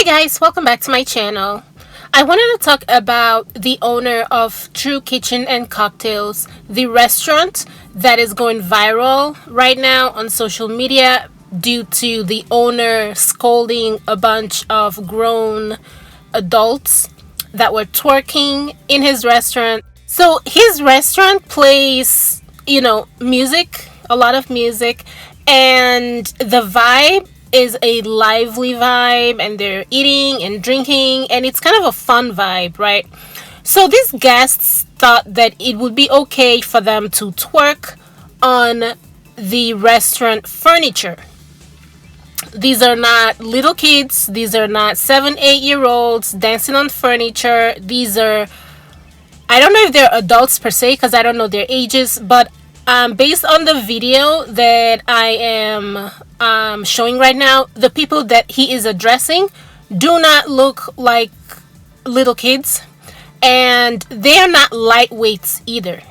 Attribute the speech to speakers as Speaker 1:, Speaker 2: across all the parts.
Speaker 1: Hey guys, welcome back to my channel. I wanted to talk about the owner of True Kitchen and Cocktails, the restaurant that is going viral right now on social media due to the owner scolding a bunch of grown adults that were twerking in his restaurant. So his restaurant plays, music, a lot of music, and the vibe is a lively vibe, and they're eating and drinking, and it's kind of a fun vibe, right? So these guests thought that it would be okay for them to twerk on the restaurant furniture. These are not little kids, these are not 7, 8 year olds dancing on furniture. These are, I don't know if they're adults per se because I don't know their ages, but based on the video that I am showing right now, the people that he is addressing do not look like little kids, and they are not lightweights either.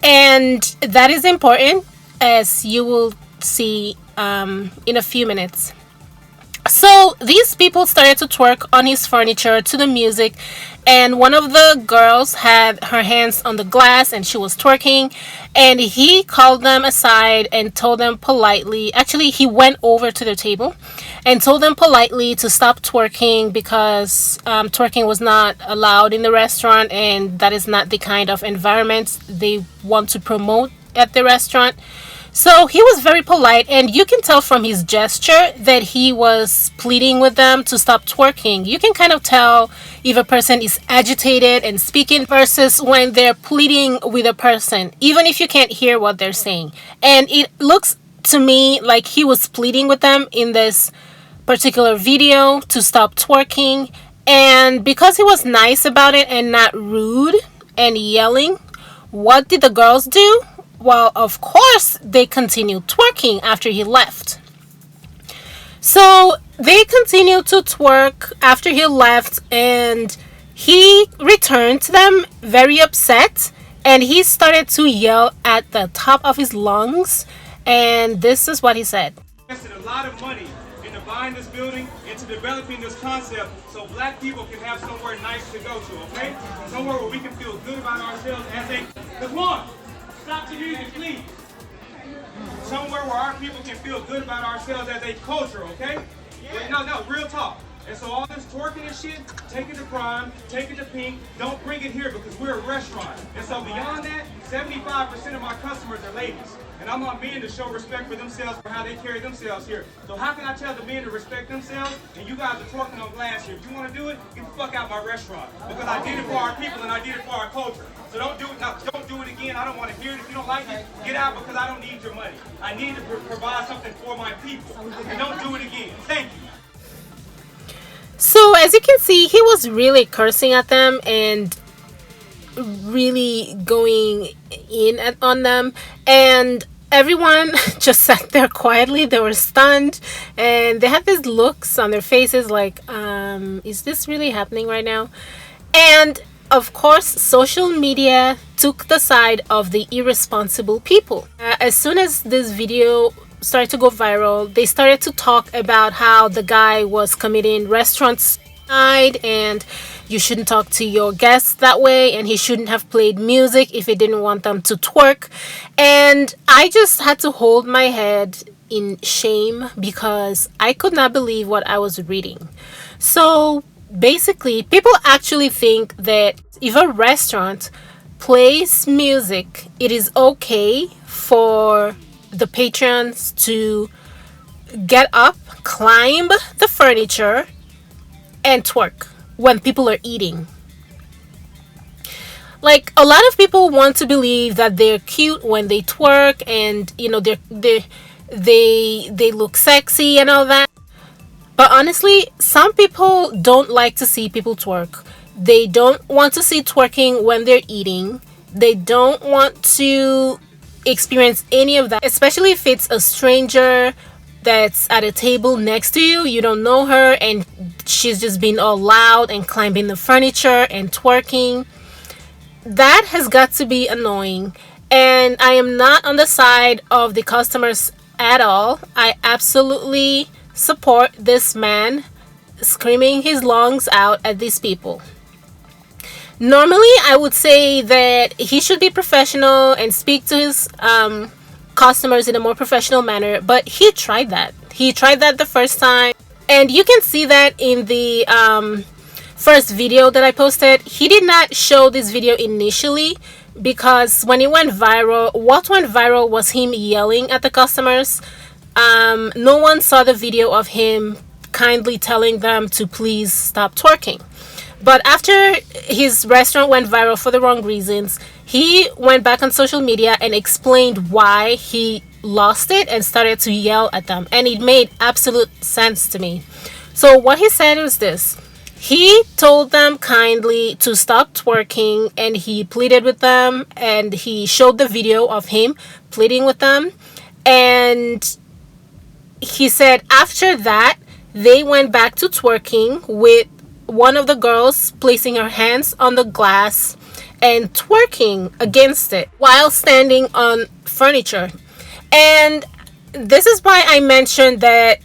Speaker 1: And that is important, as you will see in a few minutes. So these people started to twerk on his furniture to the music, and one of the girls had her hands on the glass and she was twerking, and he called them aside and told them politely, actually he went over to their table and told them politely to stop twerking because twerking was not allowed in the restaurant, and that is not the kind of environment they want to promote at the restaurant. So he was very polite, and you can tell from his gesture that he was pleading with them to stop twerking. You can kind of tell if a person is agitated and speaking versus when they're pleading with a person, even if you can't hear what they're saying. And it looks to me like he was pleading with them in this particular video to stop twerking. And because he was nice about it and not rude and yelling, what did the girls do? Well, of course, they continued twerking after he left. So they continued to twerk after he left, and he returned to them very upset, and he started to yell at the top of his lungs, and this is what he said.
Speaker 2: Invested a lot of money into buying this building, into developing this concept, so black people can have somewhere nice to go to, okay? Somewhere where we can feel good about ourselves as a... Come on! Stop the music, please. Somewhere where our people can feel good about ourselves as a culture, okay? Yeah. No, real talk. And so all this twerking and shit, take it to Prime, take it to Pink, don't bring it here because we're a restaurant. And so beyond that, 75% of my customers are ladies. And I want men to show respect for themselves for how they carry themselves here. So how can I tell the men to respect themselves and you guys are twerking on glass here? If you want to do it, get the fuck out my restaurant. Because I did it for our people and I did it for our culture. So don't do it now. Don't do it again. I don't want to hear it. If you don't like it, get out because I don't need your money. I need to provide something for my people. And don't do it again. Thank you.
Speaker 1: So as you can see, he was really cursing at them and really going on them, and everyone just sat there quietly. They were stunned, and they had these looks on their faces like, is this really happening right now? And of course, social media took the side of the irresponsible people. As soon as this video started to go viral, they started to talk about how the guy was committing restaurant suicide, and you shouldn't talk to your guests that way, and he shouldn't have played music if he didn't want them to twerk. And I just had to hold my head in shame because I could not believe what I was reading. So basically, people actually think that if a restaurant plays music, it is okay for the patrons to get up, climb the furniture, and twerk when people are eating. Like, a lot of people want to believe that they're cute when they twerk, and they look sexy and all that. But honestly, some people don't like to see people twerk. They don't want to see twerking when they're eating. They don't want to experience any of that, especially if it's a stranger that's at a table next to you. You don't know her, and she's just being all loud and climbing the furniture and twerking. That has got to be annoying, and I am not on the side of the customers at all. I absolutely support this man screaming his lungs out at these people. Normally, I would say that he should be professional and speak to his customers in a more professional manner, but he tried that. He tried that the first time, and you can see that in the first video that I posted. He did not show this video initially because when it went viral, what went viral was him yelling at the customers. No one saw the video of him kindly telling them to please stop twerking. But after his restaurant went viral for the wrong reasons, he went back on social media and explained why he lost it and started to yell at them. And it made absolute sense to me. So what he said was this. He told them kindly to stop twerking, and he pleaded with them, and he showed the video of him pleading with them. And he said after that, they went back to twerking, with one of the girls placing her hands on the glass and twerking against it while standing on furniture. And this is why I mentioned that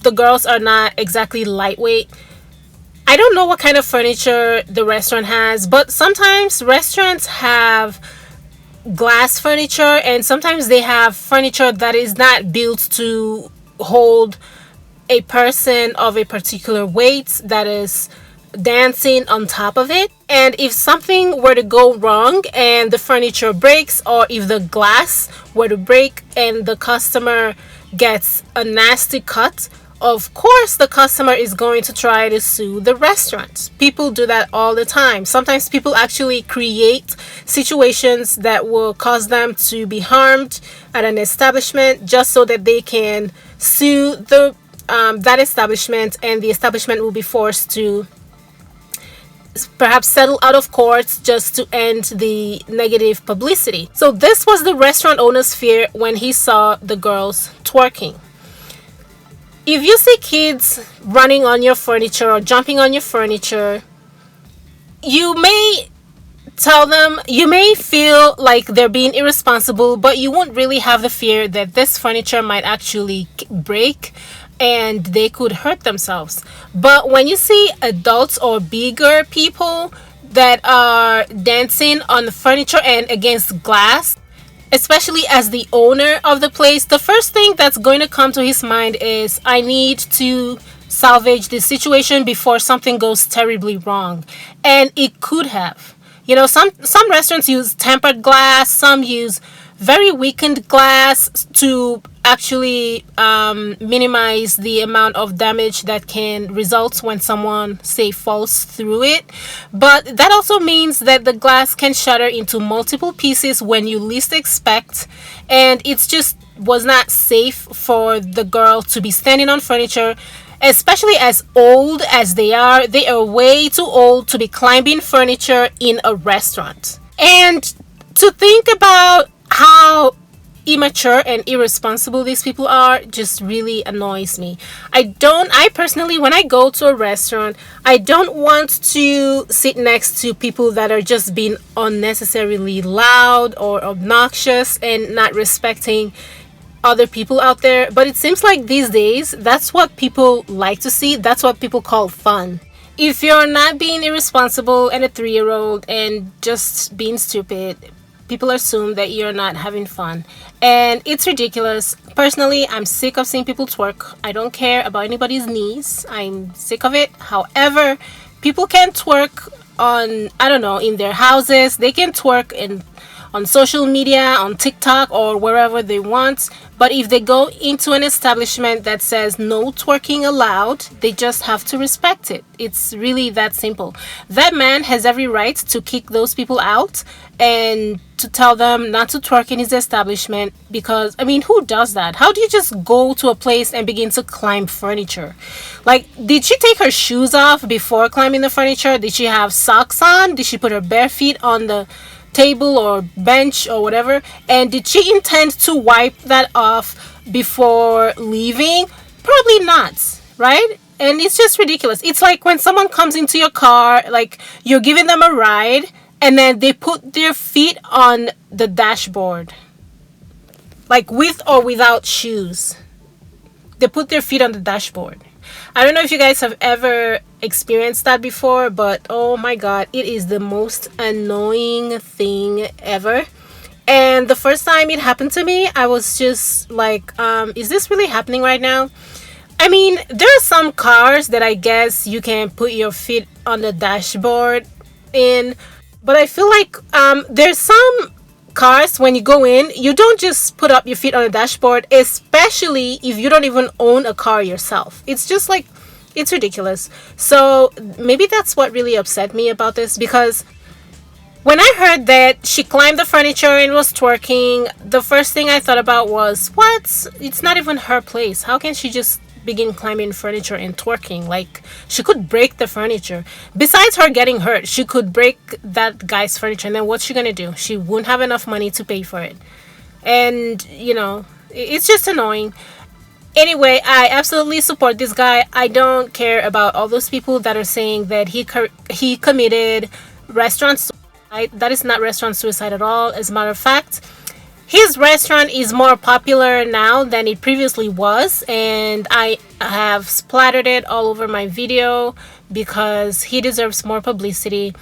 Speaker 1: the girls are not exactly lightweight. I don't know what kind of furniture the restaurant has, but sometimes restaurants have glass furniture, and sometimes they have furniture that is not built to hold a person of a particular weight that is dancing on top of it. And if something were to go wrong and the furniture breaks, or if the glass were to break and the customer gets a nasty cut, of course the customer is going to try to sue the restaurant. People do that all the time. Sometimes people actually create situations that will cause them to be harmed at an establishment just so that they can sue the that establishment, and the establishment will be forced to perhaps settle out of court just to end the negative publicity. So this was the restaurant owner's fear when he saw the girls twerking. If you see kids running on your furniture or jumping on your furniture, you may tell them, you may feel like they're being irresponsible, but you won't really have the fear that this furniture might actually break and they could hurt themselves. But when you see adults or bigger people that are dancing on the furniture and against glass, especially as the owner of the place, the first thing that's going to come to his mind is, I need to salvage this situation before something goes terribly wrong. And it could have. You know, some restaurants use tempered glass, some use very weakened glass to actually minimize the amount of damage that can result when someone, say, falls through it. But that also means that the glass can shatter into multiple pieces when you least expect, and it's just was not safe for the girl to be standing on furniture, especially as old as they are. They are way too old to be climbing furniture in a restaurant. And to think about how immature and irresponsible these people are just really annoys me. I personally, when I go to a restaurant, I don't want to sit next to people that are just being unnecessarily loud or obnoxious and not respecting other people out there. But it seems like these days, that's what people like to see. That's what people call fun. If you're not being irresponsible and a 3-year-old and just being stupid, people assume that you're not having fun. And it's ridiculous. Personally, I'm sick of seeing people twerk. I don't care about anybody's knees. I'm sick of it. However, people can twerk on, I don't know, in their houses. They can twerk on social media, on TikTok, or wherever they want. But if they go into an establishment that says no twerking allowed, they just have to respect it. It's really that simple. That man has every right to kick those people out and to tell them not to twerk in his establishment, because, I mean, who does that? How do you just go to a place and begin to climb furniture? Like, did she take her shoes off before climbing the furniture? Did she have socks on? Did she put her bare feet on the table or bench or whatever? And did she intend to wipe that off before leaving? Probably not, right? And it's just ridiculous. It's like when someone comes into your car, like you're giving them a ride, and then they put their feet on the dashboard, like with or without shoes. They put their feet on the dashboard. I don't know if you guys have ever experienced that before, but oh my god, it is the most annoying thing ever. And the first time it happened to me, I was just like, is this really happening right now? I mean, there are some cars that I guess you can put your feet on the dashboard in, but I feel like there's some cars when you go in, you don't just put up your feet on the dashboard, especially if you don't even own a car yourself. It's just like, it's ridiculous. So maybe that's what really upset me about this, because when I heard that she climbed the furniture and was twerking, the first thing I thought about was, what? It's not even her place. How can she just begin climbing furniture and twerking? Like, she could break the furniture. Besides her getting hurt, she could break that guy's furniture, and then what's she gonna do? She wouldn't have enough money to pay for it. And, you know, it's just annoying. Anyway, I absolutely support this guy. I don't care about all those people that are saying that he committed restaurant suicide. That is not restaurant suicide at all. As a matter of fact, his restaurant is more popular now than it previously was, and I have splattered it all over my video because he deserves more publicity.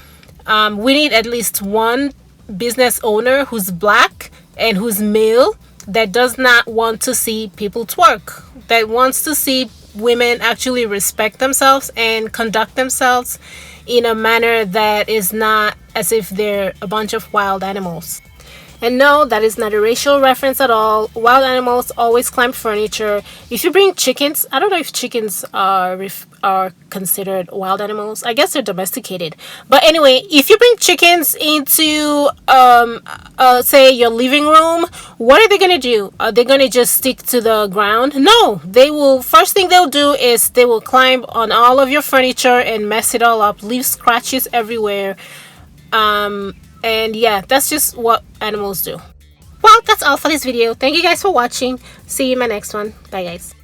Speaker 1: We need at least one business owner who's black and who's male that does not want to see people twerk, that wants to see women actually respect themselves and conduct themselves in a manner that is not as if they're a bunch of wild animals. And no, that is not a racial reference at all. Wild animals always climb furniture. If you bring chickens, I don't know if chickens are considered wild animals. I guess they're domesticated. But anyway, if you bring chickens into, say, your living room, what are they gonna do? Are they gonna just stick to the ground? No, they will. First thing they'll do is they will climb on all of your furniture and mess it all up, leave scratches everywhere. And yeah, that's just what animals do. Well, that's all for this video. Thank you guys for watching. See you in my next one. Bye, guys.